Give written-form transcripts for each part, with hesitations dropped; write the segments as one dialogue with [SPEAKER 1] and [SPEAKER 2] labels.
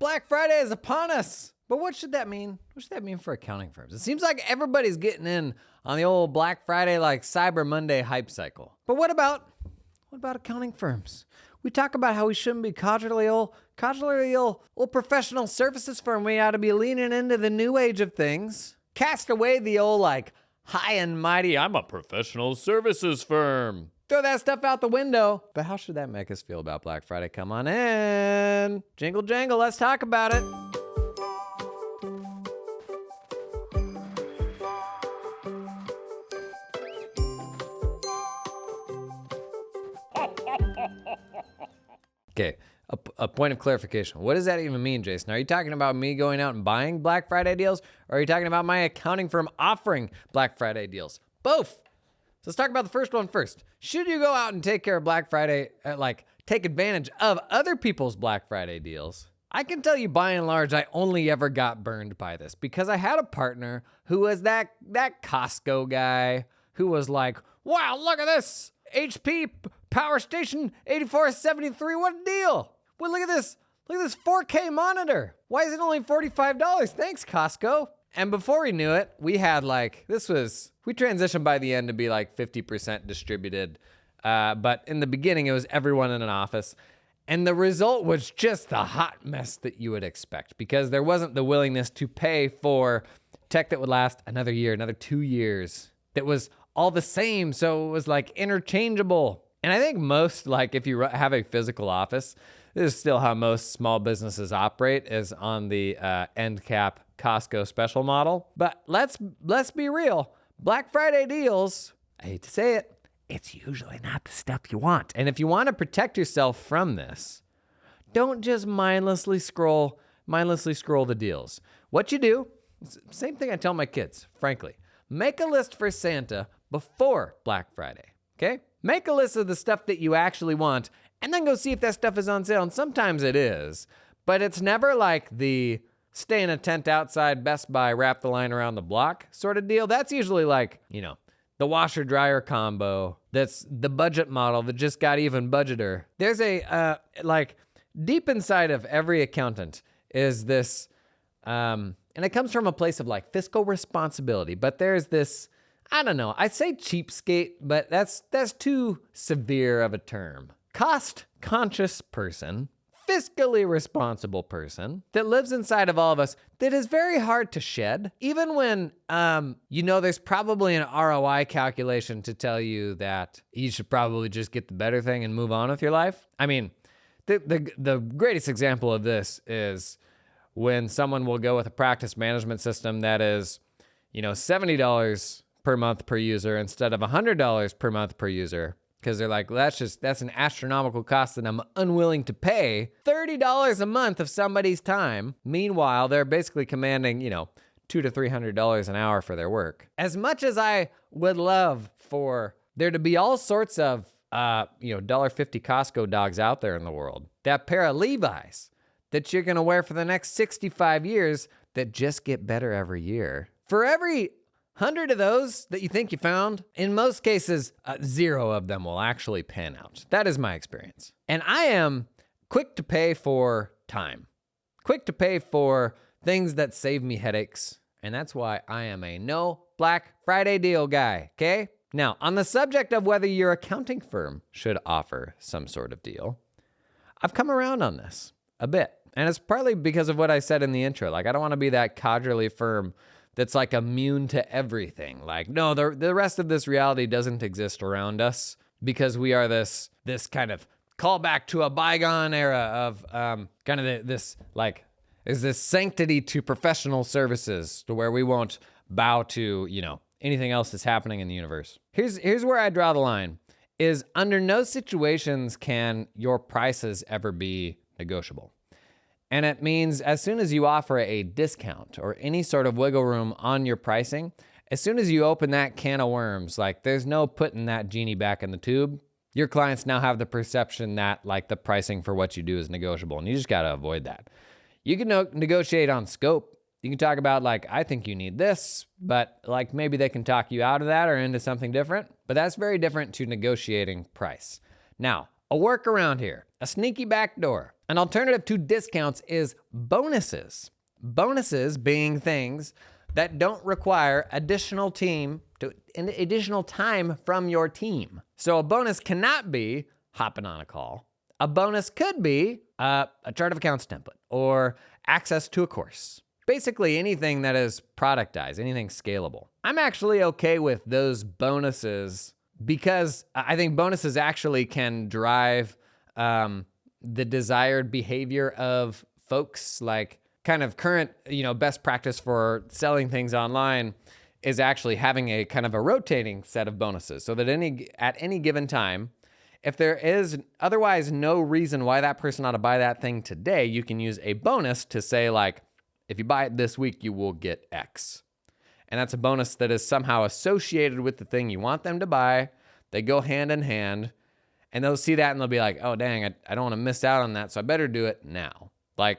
[SPEAKER 1] Black Friday is upon us. But what should that mean? What should that mean for accounting firms? It seems like everybody's getting in on the old Black Friday, like Cyber Monday hype cycle. But what about accounting firms? We talk about how we shouldn't be casually old professional services firm. We ought to be leaning into the new age of things. Cast away the old like high and mighty, I'm a professional services firm. Throw that stuff out the window. But how should that make us feel about Black Friday? Come on in. Jingle jangle, let's talk about it. Okay, a point of clarification. What does that even mean, Jason? Are you talking about me going out and buying Black Friday deals? Or are you talking about my accounting firm offering Black Friday deals? Both. So let's talk about the first one first. Should you go out and take care of Black Friday, take advantage of other people's Black Friday deals? I can tell you by and large, I only ever got burned by this because I had a partner who was that Costco guy who was like, wow, look at this. HP Power Station 8473, what a deal. Well, look at this 4K monitor. Why is it only $45? Thanks, Costco. And before we knew it, we had we transitioned by the end to be like 50% distributed. But in the beginning, it was everyone in an office. And the result was just the hot mess that you would expect because there wasn't the willingness to pay for tech that would last another year, another 2 years. That was all the same, so it was like interchangeable. And I think most, if you have a physical office, this is still how most small businesses operate, is on the end cap Costco special model. But let's be real. Black Friday deals, I hate to say it, it's usually not the stuff you want. And if you want to protect yourself from this, don't just mindlessly scroll the deals. What you do, same thing I tell my kids, frankly. Make a list for Santa before Black Friday, okay? Make a list of the stuff that you actually want and then go see if that stuff is on sale. And sometimes it is, but it's never like the stay in a tent outside Best Buy, wrap the line around the block sort of deal. That's usually the washer dryer combo. That's the budget model that just got even budgeter. There's a, deep inside of every accountant is this, and it comes from a place of fiscal responsibility, but there's this, I don't know, I say cheapskate, but that's too severe of a term. Cost-conscious person, fiscally responsible person that lives inside of all of us that is very hard to shed. Even when, there's probably an ROI calculation to tell you that you should probably just get the better thing and move on with your life. I mean, the greatest example of this is when someone will go with a practice management system that is, $70 per month per user instead of $100 per month per user. Because they're like, that's an astronomical cost that I'm unwilling to pay. $30 a month of somebody's time. Meanwhile, they're basically commanding, $200 to $300 an hour for their work. As much as I would love for there to be all sorts of, $1.50 Costco dogs out there in the world, that pair of Levi's that you're going to wear for the next 65 years that just get better every year. For every 100 of those that you think you found, in most cases, 0 of them will actually pan out. That is my experience. And I am quick to pay for time, quick to pay for things that save me headaches. And that's why I am a no Black Friday deal guy, okay? Now, on the subject of whether your accounting firm should offer some sort of deal, I've come around on this a bit. And it's partly because of what I said in the intro. I don't want to be that codgerly firm that's immune to everything. No, the rest of this reality doesn't exist around us because we are this kind of callback to a bygone era of there's this sanctity to professional services to where we won't bow to, anything else that's happening in the universe. Here's where I draw the line, is under no situations can your prices ever be negotiable. And it means as soon as you offer a discount or any sort of wiggle room on your pricing, as soon as you open that can of worms, there's no putting that genie back in the tube. Your clients now have the perception that the pricing for what you do is negotiable, and you just got to avoid that. You can negotiate on scope. You can talk about I think you need this, but maybe they can talk you out of that or into something different. But that's very different to negotiating price. Now, A workaround here, a sneaky backdoor. An alternative to discounts is bonuses. Bonuses being things that don't require additional time from your team. So a bonus cannot be hopping on a call. A bonus could be a chart of accounts template or access to a course. Basically anything that is productized, anything scalable. I'm actually okay with those bonuses because I think bonuses actually can drive the desired behavior of folks. Like kind of current, best practice for selling things online is actually having a kind of a rotating set of bonuses so that at any given time, if there is otherwise no reason why that person ought to buy that thing today, you can use a bonus to say like, if you buy it this week, you will get X. And that's a bonus that is somehow associated with the thing you want them to buy. They go hand in hand, and they'll see that and they'll be like, oh, dang, I don't want to miss out on that, so I better do it now. Like,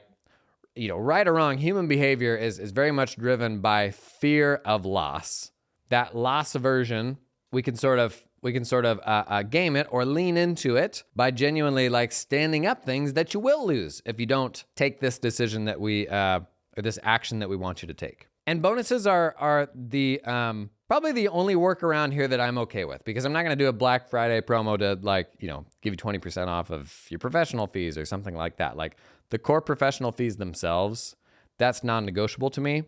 [SPEAKER 1] right or wrong, human behavior is very much driven by fear of loss. That loss aversion, we can sort of game it or lean into it by genuinely like standing up things that you will lose if you don't take this decision that or this action that we want you to take. And bonuses are the probably the only workaround here that I'm okay with, because I'm not going to do a Black Friday promo to give you 20% off of your professional fees or something like that. Like the core professional fees themselves, that's non-negotiable to me.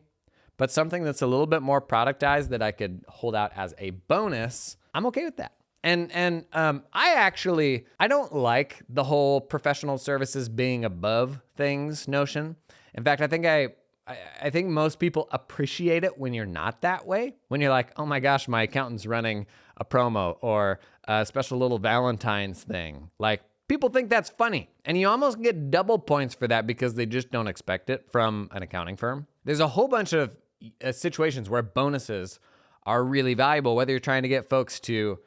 [SPEAKER 1] But something that's a little bit more productized that I could hold out as a bonus, I'm okay with that. And I don't like the whole professional services being above things notion. In fact, I think most people appreciate it when you're not that way. When you're like, oh my gosh, my accountant's running a promo or a special little Valentine's thing. Like, people think that's funny. And you almost get double points for that because they just don't expect it from an accounting firm. There's a whole bunch of situations where bonuses are really valuable, whether you're trying to get folks to,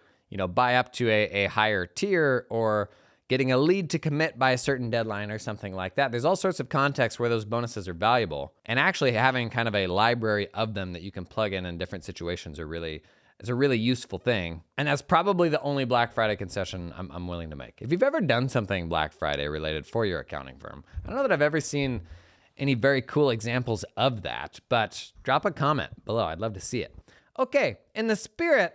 [SPEAKER 1] buy up to a higher tier or getting a lead to commit by a certain deadline or something like that. There's all sorts of contexts where those bonuses are valuable. And actually having kind of a library of them that you can plug in different situations is a really useful thing. And that's probably the only Black Friday concession I'm willing to make. If you've ever done something Black Friday related for your accounting firm, I don't know that I've ever seen any very cool examples of that, but drop a comment below. I'd love to see it. Okay, in the spirit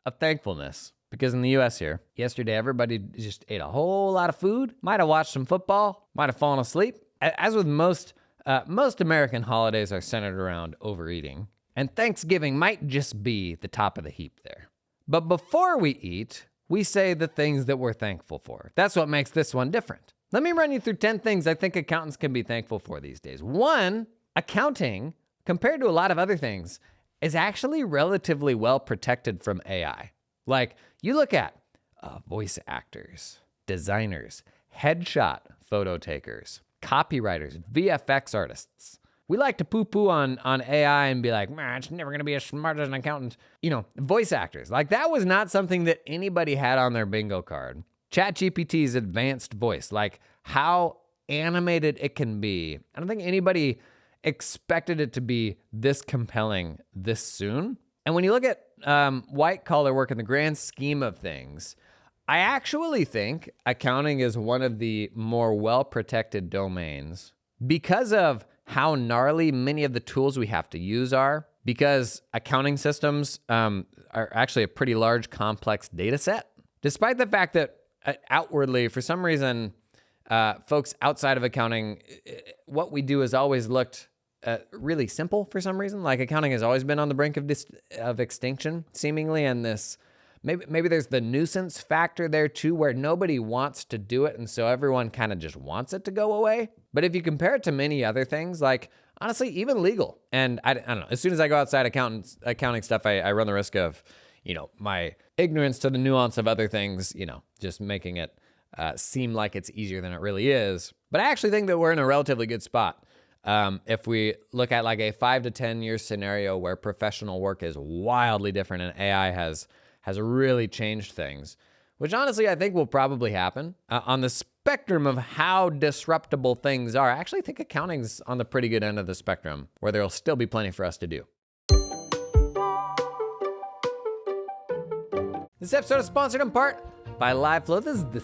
[SPEAKER 1] of thankfulness, because in the US here, yesterday everybody just ate a whole lot of food, might have watched some football, might have fallen asleep. As with most American holidays are centered around overeating, and Thanksgiving might just be the top of the heap there. But before we eat, we say the things that we're thankful for. That's what makes this one different. Let me run you through 10 things I think accountants can be thankful for these days. 1, accounting, compared to a lot of other things, is actually relatively well protected from AI. Like, you look at voice actors, designers, headshot photo takers, copywriters, VFX artists. We like to poo-poo on AI and be like, man, it's never going to be as smart as an accountant. Voice actors. Like, that was not something that anybody had on their bingo card. ChatGPT's advanced voice, like how animated it can be. I don't think anybody expected it to be this compelling this soon. And when you look at white collar work in the grand scheme of things, I actually think accounting is one of the more well-protected domains because of how gnarly many of the tools we have to use are, because accounting systems are actually a pretty large, complex data set. Despite the fact that outwardly, for some reason, folks outside of accounting, what we do has always looked really simple for some reason. Like accounting has always been on the brink of extinction, seemingly, and this maybe there's the nuisance factor there too, where nobody wants to do it, and so everyone kind of just wants it to go away. But if you compare it to many other things, like honestly, even legal, and I don't know, as soon as I go outside accounting stuff, I run the risk of, my ignorance to the nuance of other things, just making it seem like it's easier than it really is. But I actually think that we're in a relatively good spot. If we look at like a 5 to 10 year scenario where professional work is wildly different and AI has really changed things, which honestly I think will probably happen. On the spectrum of how disruptable things are, I actually think accounting's on the pretty good end of the spectrum, where there'll still be plenty for us to do. This episode is sponsored in part by LiveFlow. This is the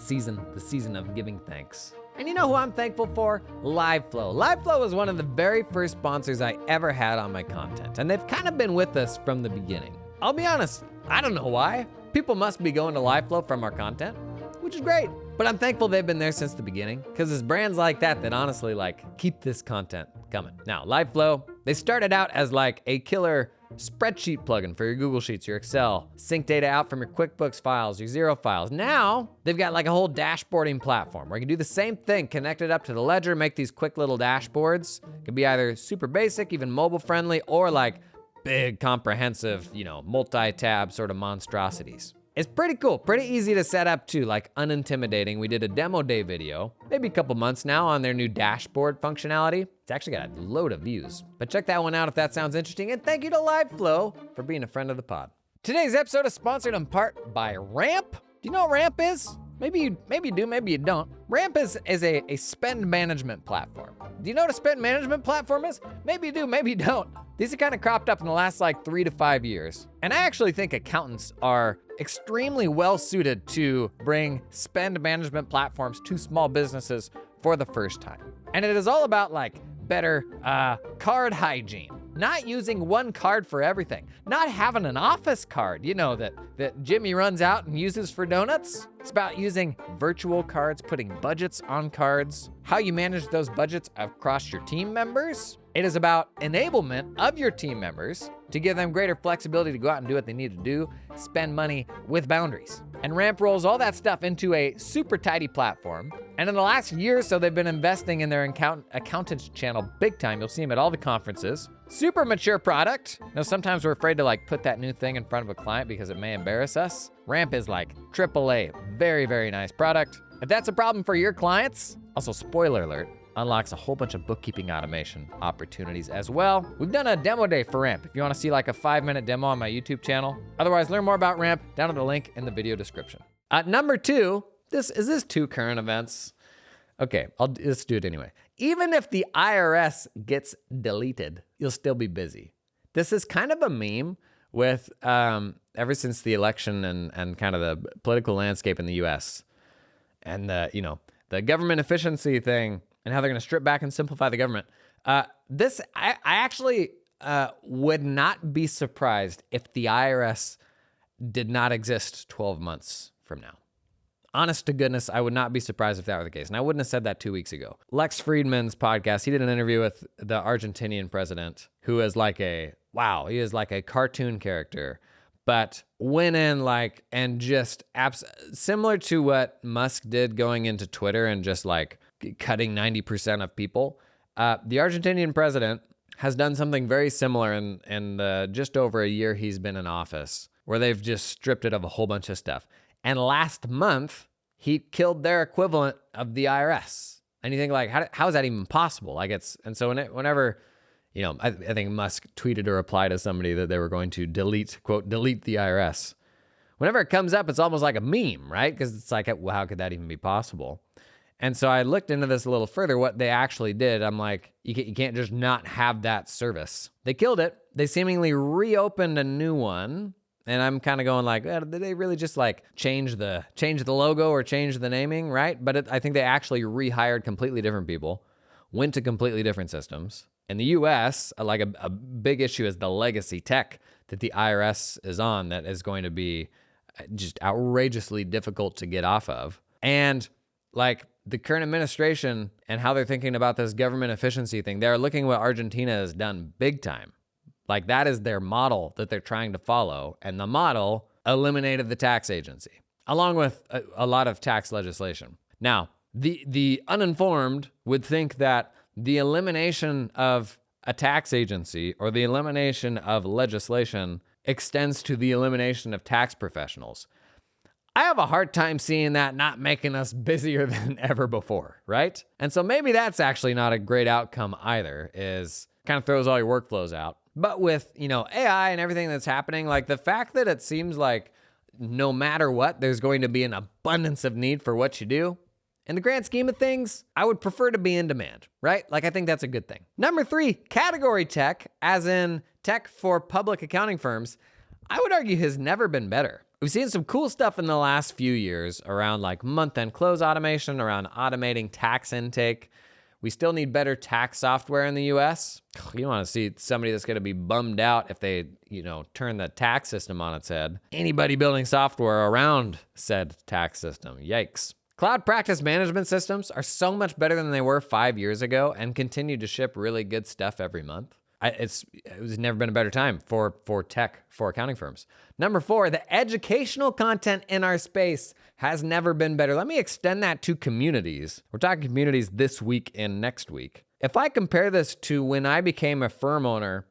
[SPEAKER 1] season of giving thanks. And you know who I'm thankful for? LiveFlow. LiveFlow was one of the very first sponsors I ever had on my content, and they've kind of been with us from the beginning. I'll be honest, I don't know why. People must be going to LiveFlow from our content, which is great. But I'm thankful they've been there since the beginning, because it's brands like that that honestly keep this content coming. Now, LiveFlow, they started out as like a killer spreadsheet plugin for your Google Sheets, your Excel, sync data out from your QuickBooks files, your Xero files. Now, they've got like a whole dashboarding platform where you can do the same thing, connect it up to the ledger, make these quick little dashboards. It can be either super basic, even mobile friendly, or like big, comprehensive, multi-tab sort of monstrosities. It's pretty cool, pretty easy to set up too, like unintimidating. We did a demo day video, maybe a couple months now, on their new dashboard functionality. It's actually got a load of views. But check that one out if that sounds interesting. And thank you to LiveFlow for being a friend of the pod. Today's episode is sponsored in part by Ramp. Do you know what Ramp is? Maybe you do, maybe you don't. Ramp is a spend management platform. Do you know what a spend management platform is? Maybe you do, maybe you don't. These have kind of cropped up in the last 3 to 5 years. And I actually think accountants are extremely well suited to bring spend management platforms to small businesses for the first time. And it is all about better card hygiene. Not using one card for everything. Not having an office card, that Jimmy runs out and uses for donuts. It's about using virtual cards, putting budgets on cards, how you manage those budgets across your team members. It is about enablement of your team members to give them greater flexibility to go out and do what they need to do, spend money with boundaries. And Ramp rolls all that stuff into a super tidy platform. And in the last year or so, they've been investing in their accountants channel big time. You'll see them at all the conferences. Super mature product. Sometimes we're afraid to put that new thing in front of a client because it may embarrass us. Ramp is AAA, very, very nice product. If that's a problem for your clients, also spoiler alert, unlocks a whole bunch of bookkeeping automation opportunities as well. We've done a demo day for Ramp if you want to see a 5-minute demo on my YouTube channel. Otherwise, learn more about Ramp down at the link in the video description. Number 2, is this 2 current events? Okay, let's do it anyway. Even if the IRS gets deleted, you'll still be busy. This is kind of a meme with ever since the election and kind of the political landscape in the US and the government efficiency thing, and how they're going to strip back and simplify the government. I actually would not be surprised if the IRS did not exist 12 months from now. Honest to goodness, I would not be surprised if that were the case. And I wouldn't have said that 2 weeks ago. Lex Friedman's podcast, he did an interview with the Argentinian president, who is he is like a cartoon character, but went in and just similar to what Musk did going into Twitter and just cutting 90% of people. The Argentinian president has done something very similar in just over a year he's been in office, where they've just stripped it of a whole bunch of stuff. And last month, he killed their equivalent of the IRS. And you think how is that even possible? Whenever, I think Musk tweeted a reply to somebody that they were going to quote, delete the IRS. Whenever it comes up, it's almost like a meme, right? Because it's well, how could that even be possible? And so I looked into this a little further, what they actually did. I'm you can't just not have that service. They killed it. They seemingly reopened a new one. And I'm kind of going did they really just change the logo or change the naming, right? But I think they actually rehired completely different people, went to completely different systems. In the US, a big issue is the legacy tech that the IRS is on that is going to be just outrageously difficult to get off of. And the current administration and how they're thinking about this government efficiency thing, they're looking at what Argentina has done big time. That is their model that they're trying to follow. And the model eliminated the tax agency, along with a lot of tax legislation. Now, the uninformed would think that the elimination of a tax agency or the elimination of legislation extends to the elimination of tax professionals. I have a hard time seeing that not making us busier than ever before, right? And so maybe that's actually not a great outcome either, is kind of throws all your workflows out. But with, AI and everything that's happening, the fact that it seems no matter what, there's going to be an abundance of need for what you do. In the grand scheme of things, I would prefer to be in demand, right? I think that's a good thing. Number 3, category tech, as in tech for public accounting firms, I would argue has never been better. We've seen some cool stuff in the last few years around like month-end close automation, around automating tax intake. We still need better tax software in the US. You don't want to see somebody that's going to be bummed out if they, turn the tax system on its head. Anybody building software around said tax system, yikes. Cloud practice management systems are so much better than they were 5 years ago and continue to ship really good stuff every month. It was never been a better time for tech, for accounting firms. Number 4, the educational content in our space has never been better. Let me extend that to communities. We're talking communities this week and next week. If I compare this to when I became a firm owner,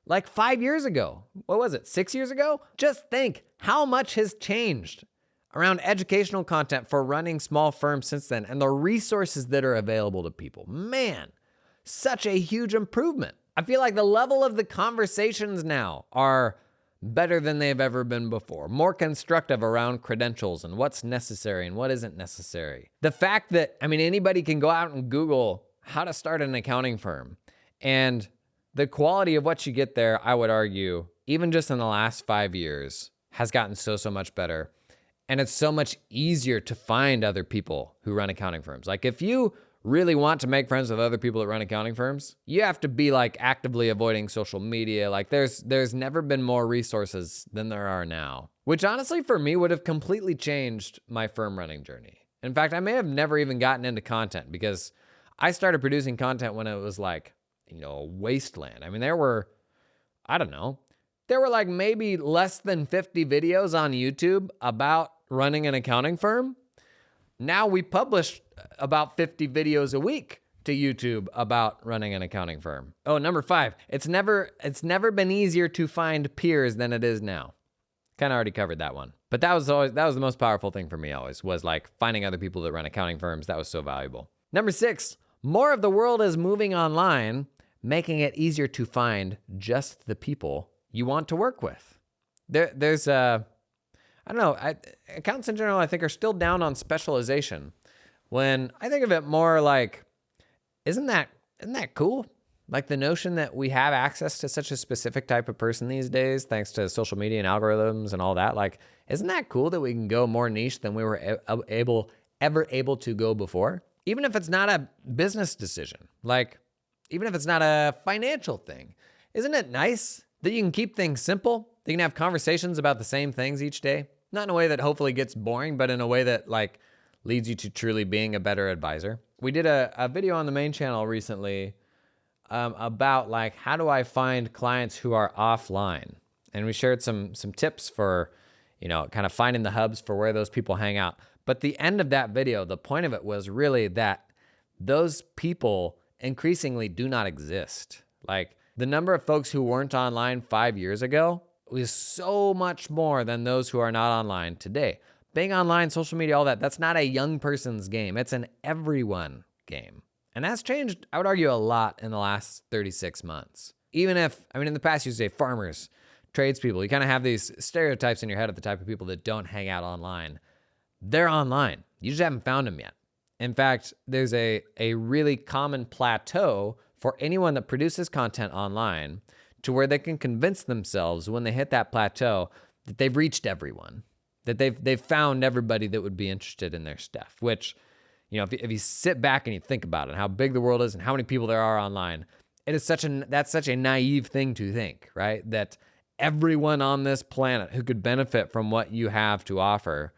[SPEAKER 1] like 5 years ago, what was it, 6 years ago? Just think how much has changed around educational content for running small firms since then and the resources that are available to people. Man, such a huge improvement. I feel like the level of the conversations now are better than they've ever been before, more constructive around credentials and what's necessary and what isn't necessary. The fact that, anybody can go out and Google how to start an accounting firm, and the quality of what you get there, I would argue, even just in the last 5 years, has gotten so much better. And it's so much easier to find other people who run accounting firms. Like if you really want to make friends with other people that run accounting firms, you have to be like actively avoiding social media. Like there's never been more resources than there are now, which honestly for me would have completely changed my firm running journey. In fact, I may have never even gotten into content because I started producing content when it was like, a wasteland. There were like maybe less than 50 videos on YouTube about running an accounting firm. Now we publish about 50 videos a week to YouTube about running an accounting firm. Oh, number 5, it's never been easier to find peers than it is now. Kind of already covered that one. But that was the most powerful thing for me always, was like finding other people that run accounting firms. That was so valuable. Number 6, more of the world is moving online, making it easier to find just the people you want to work with. There's accountants in general, I think, are still down on specialization. When I think of it more like, isn't that cool? Like the notion that we have access to such a specific type of person these days, thanks to social media and algorithms and all that. Like, isn't that cool that we can go more niche than we were ever able to go before? Even if it's not a business decision, like even if it's not a financial thing, isn't it nice that you can keep things simple? That you can have conversations about the same things each day? Not in a way that hopefully gets boring, but in a way that like leads you to truly being a better advisor. We did a video on the main channel recently about like, how do I find clients who are offline? And we shared some tips for, kind of finding the hubs for where those people hang out. But the end of that video, the point of it was really that those people increasingly do not exist. Like the number of folks who weren't online 5 years ago was so much more than those who are not online today. Being online, social media, all that's not a young person's game. It's an everyone game. And that's changed, I would argue, a lot in the last 36 months. Even if, in the past you say farmers, tradespeople, you kind of have these stereotypes in your head of the type of people that don't hang out online. They're online. You just haven't found them yet. In fact, there's a really common plateau for anyone that produces content online to where they can convince themselves when they hit that plateau that they've reached everyone, that they've found everybody that would be interested in their stuff, which, if you sit back and you think about it, how big the world is and how many people there are online, that's such a naive thing to think, right? That everyone on this planet who could benefit from what you have to offer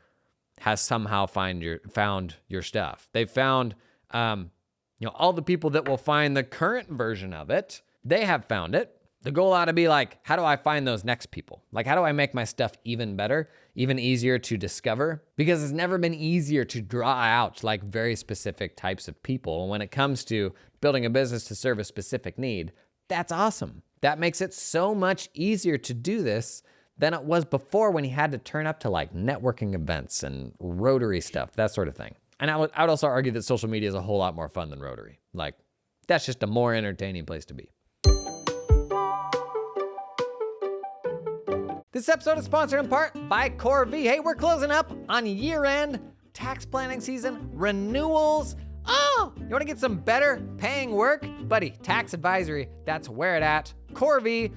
[SPEAKER 1] has somehow found your stuff. They've found, all the people that will find the current version of it, they have found it. The goal ought to be like, how do I find those next people? Like, how do I make my stuff even better, even easier to discover? Because it's never been easier to draw out like very specific types of people. And when it comes to building a business to serve a specific need, that's awesome. That makes it so much easier to do this than it was before when you had to turn up to like networking events and Rotary stuff, that sort of thing. And I would also argue that social media is a whole lot more fun than Rotary. Like, that's just a more entertaining place to be. This episode is sponsored in part by CoreV. Hey, we're closing up on year-end tax planning season, renewals. Oh, you want to get some better paying work? Buddy, tax advisory, that's where it at. CoreV,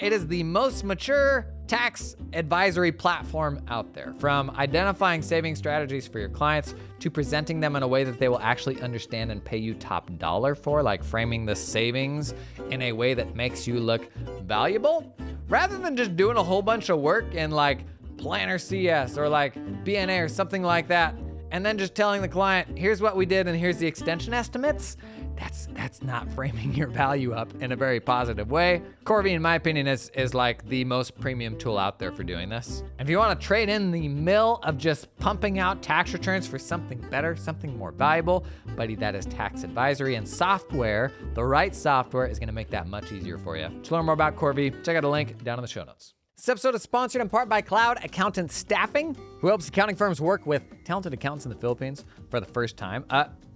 [SPEAKER 1] it is the most mature, tax advisory platform out there. From identifying saving strategies for your clients to presenting them in a way that they will actually understand and pay you top dollar for, like framing the savings in a way that makes you look valuable, rather than just doing a whole bunch of work in like Planner CS or like BNA or something like that, and then just telling the client, here's what we did and here's the extension estimates. That's not framing your value up in a very positive way. Corvi, in my opinion, is like the most premium tool out there for doing this. If you want to trade in the mill of just pumping out tax returns for something better, something more valuable, buddy, that is tax advisory, and software, the right software, is going to make that much easier for you. To learn more about Corvi, check out a link down in the show notes. This episode is sponsored in part by Cloud Accountant Staffing, who helps accounting firms work with talented accountants in the Philippines for the first time.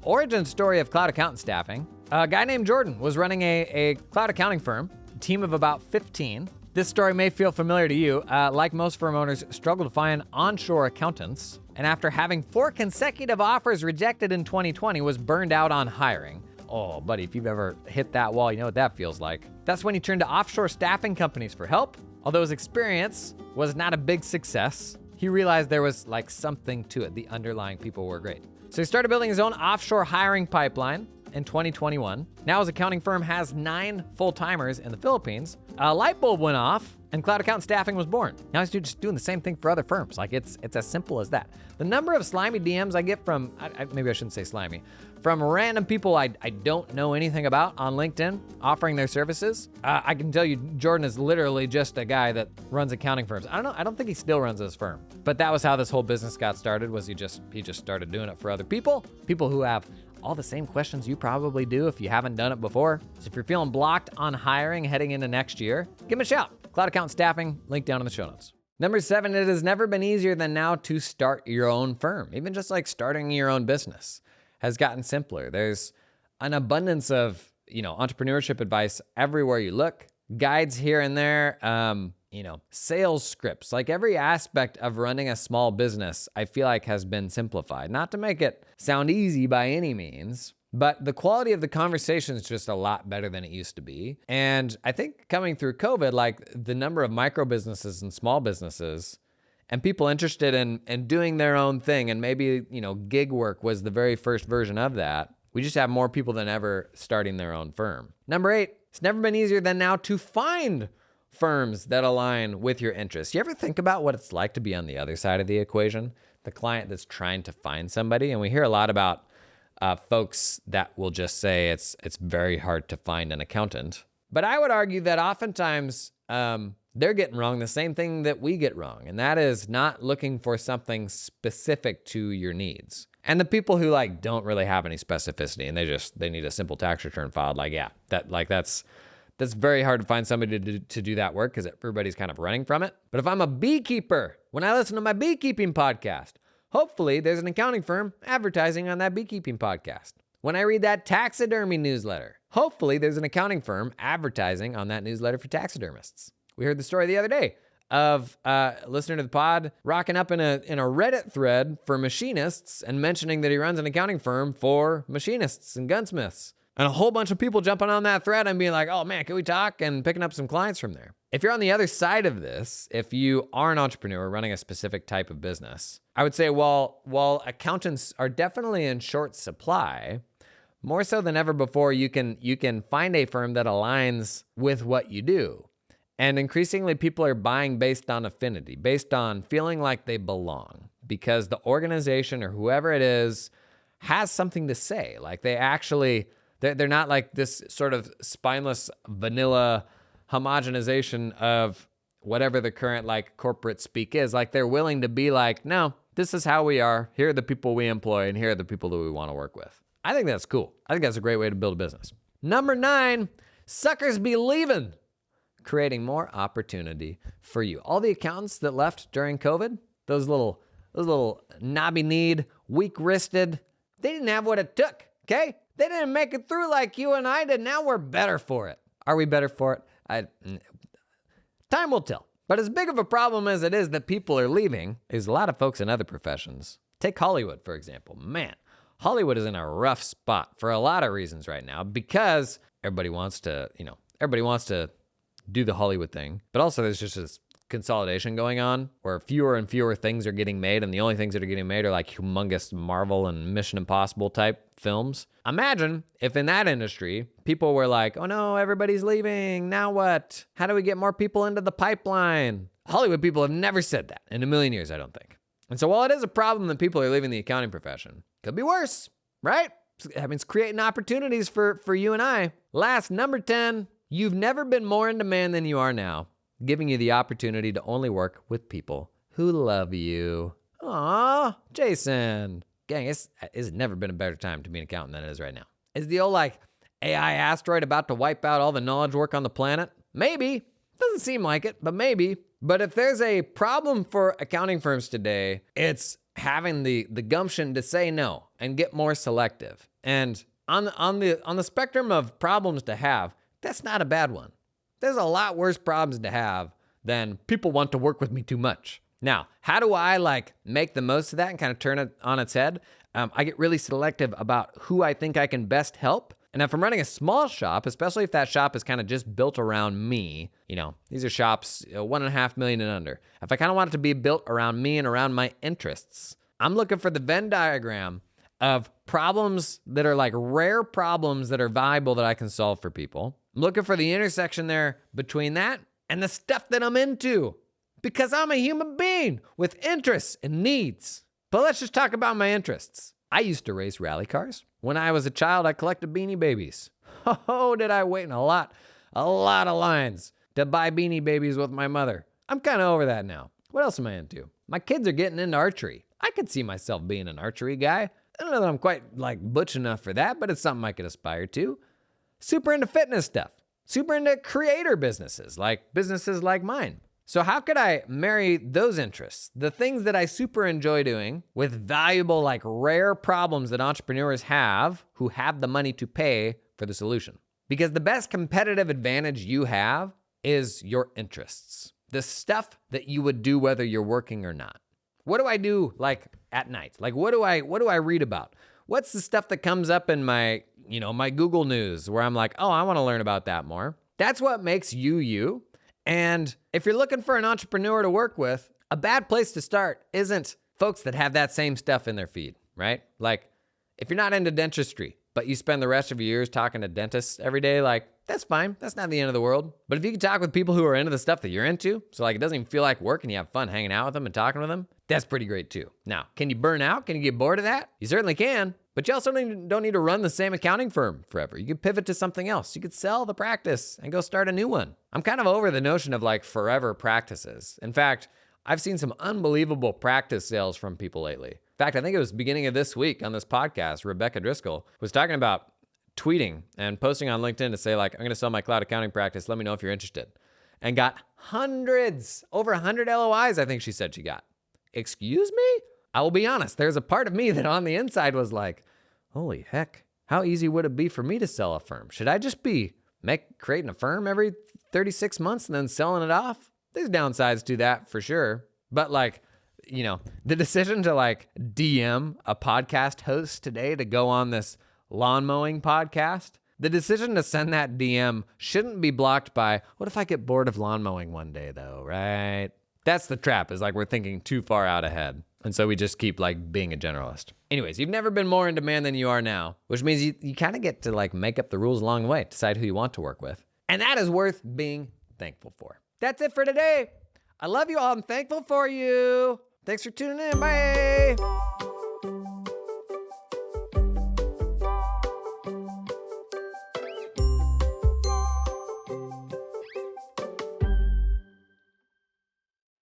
[SPEAKER 1] Origin story of Cloud Accountant Staffing. A guy named Jordan was running a cloud accounting firm, a team of about 15. This story may feel familiar to you. Like most firm owners, struggle to find onshore accountants, and after having 4 consecutive offers rejected in 2020, was burned out on hiring. Oh, buddy, if you've ever hit that wall, you know what that feels like. That's when he turned to offshore staffing companies for help. Although his experience was not a big success, he realized there was like something to it. The underlying people were great. So he started building his own offshore hiring pipeline in 2021. Now his accounting firm has 9 full-timers in the Philippines. A light bulb went off and Cloud Accountant Staffing was born. Now he's just doing the same thing for other firms. Like it's as simple as that. The number of slimy DMs I get from, maybe I shouldn't say slimy, from random people I don't know anything about on LinkedIn offering their services. I can tell you, Jordan is literally just a guy that runs accounting firms. I don't think he still runs his firm, but that was how this whole business got started. Was he just started doing it for other people who have all the same questions you probably do if you haven't done it before. So if you're feeling blocked on hiring heading into next year, give him a shout. Cloud Accountant Staffing, link down in the show notes. Number 7, it has never been easier than now to start your own firm. Even just like starting your own business has gotten simpler. There's an abundance of, entrepreneurship advice everywhere you look, guides here and there, sales scripts. Like every aspect of running a small business, I feel like has been simplified. Not to make it sound easy by any means, but the quality of the conversation is just a lot better than it used to be. And I think coming through COVID, like the number of micro businesses and small businesses and people interested in doing their own thing, and maybe, gig work was the very first version of that. We just have more people than ever starting their own firm. Number 8, it's never been easier than now to find firms that align with your interests. You ever think about what it's like to be on the other side of the equation? The client that's trying to find somebody. And we hear a lot about folks that will just say it's very hard to find an accountant. But I would argue that oftentimes they're getting wrong the same thing that we get wrong. And that is not looking for something specific to your needs. And the people who don't really have any specificity and they need a simple tax return filed, that's very hard to find somebody to do that work because everybody's kind of running from it. But if I'm a beekeeper, when I listen to my beekeeping podcast, hopefully there's an accounting firm advertising on that beekeeping podcast. When I read that taxidermy newsletter, hopefully there's an accounting firm advertising on that newsletter for taxidermists. We heard the story the other day of a listener to the pod rocking up in a Reddit thread for machinists and mentioning that he runs an accounting firm for machinists and gunsmiths. And a whole bunch of people jumping on that thread and being like, oh man, can we talk? And picking up some clients from there. If you're on the other side of this, if you are an entrepreneur running a specific type of business, I would say while accountants are definitely in short supply, more so than ever before, you can find a firm that aligns with what you do. And increasingly people are buying based on affinity, based on feeling like they belong, because the organization or whoever it is has something to say. Like they're not like this sort of spineless vanilla homogenization of whatever the current corporate speak is. Like they're willing to be like, no, this is how we are. Here are the people we employ and here are the people that we want to work with. I think that's cool. I think that's a great way to build a business. Number 9, suckers be leaving, creating more opportunity for you. All the accountants that left during COVID, those little knobby-kneed, weak-wristed, they didn't have what it took, okay? They didn't make it through like you and I did. Now we're better for it. Are we better for it? Time will tell. But as big of a problem as it is that people are leaving, is a lot of folks in other professions. Take Hollywood, for example. Man, Hollywood is in a rough spot for a lot of reasons right now because everybody wants to do the Hollywood thing. But also there's just this consolidation going on where fewer and fewer things are getting made, and the only things that are getting made are like humongous Marvel and Mission Impossible type films. Imagine if in that industry, people were like, oh no, everybody's leaving. Now what? How do we get more people into the pipeline? Hollywood people have never said that in a million years, I don't think. And so while it is a problem that people are leaving the accounting profession, could be worse, right? That means creating opportunities for you and I. Last, number 10, you've never been more in demand than you are now, giving you the opportunity to only work with people who love you. Aw, Jason. Gang, it's never been a better time to be an accountant than it is right now. Is the old AI asteroid about to wipe out all the knowledge work on the planet? Maybe. Doesn't seem like it, but maybe. But if there's a problem for accounting firms today, it's having the gumption to say no and get more selective. And on the spectrum of problems to have, that's not a bad one. There's a lot worse problems to have than people want to work with me too much. Now, how do I make the most of that and kind of turn it on its head? I get really selective about who I think I can best help. And if I'm running a small shop, especially if that shop is kind of just built around me, these are shops 1.5 million and under. If I kind of want it to be built around me and around my interests, I'm looking for the Venn diagram of problems that are like rare problems that are valuable that I can solve for people. I'm looking for the intersection there between that and the stuff that I'm into, because I'm a human being with interests and needs. But let's just talk about my interests. I used to race rally cars. When I was a child, I collected Beanie Babies. Oh, did I wait in a lot of lines to buy Beanie Babies with my mother. I'm kind of over that now. What else am I into? My kids are getting into archery. I could see myself being an archery guy. I don't know that I'm quite butch enough for that, but it's something I could aspire to. Super into fitness stuff. Super into creator businesses like mine. So how could I marry those interests, the things that I super enjoy doing, with valuable, rare problems that entrepreneurs have who have the money to pay for the solution? Because the best competitive advantage you have is your interests. The stuff that you would do whether you're working or not. What do I do at night? What do I read about? What's the stuff that comes up in my Google News where I'm like, oh, I want to learn about that more? That's what makes you you. And if you're looking for an entrepreneur to work with, a bad place to start isn't folks that have that same stuff in their feed, right? If you're not into dentistry, but you spend the rest of your years talking to dentists every day, that's fine. That's not the end of the world. But if you can talk with people who are into the stuff that you're into, so it doesn't even feel like work and you have fun hanging out with them and talking with them, that's pretty great too. Now, can you burn out? Can you get bored of that? You certainly can. But you also don't need to run the same accounting firm forever. You could pivot to something else. You could sell the practice and go start a new one. I'm kind of over the notion of forever practices. In fact, I've seen some unbelievable practice sales from people lately. In fact, I think it was beginning of this week on this podcast, Rebecca Driscoll was talking about tweeting and posting on LinkedIn to say I'm going to sell my cloud accounting practice. Let me know if you're interested. And got over 100 LOIs, I think she said she got. Excuse me? I will be honest, there's a part of me that on the inside was like, holy heck, how easy would it be for me to sell a firm? Should I just be creating a firm every 36 months and then selling it off? There's downsides to that for sure. But the decision to DM a podcast host today to go on this lawn mowing podcast, the decision to send that DM shouldn't be blocked by, what if I get bored of lawn mowing one day though, right? That's the trap, is we're thinking too far out ahead. And so we just keep being a generalist. Anyways, you've never been more in demand than you are now, which means you kind of get to make up the rules along the way, decide who you want to work with. And that is worth being thankful for. That's it for today. I love you all. I'm thankful for you. Thanks for tuning in. Bye.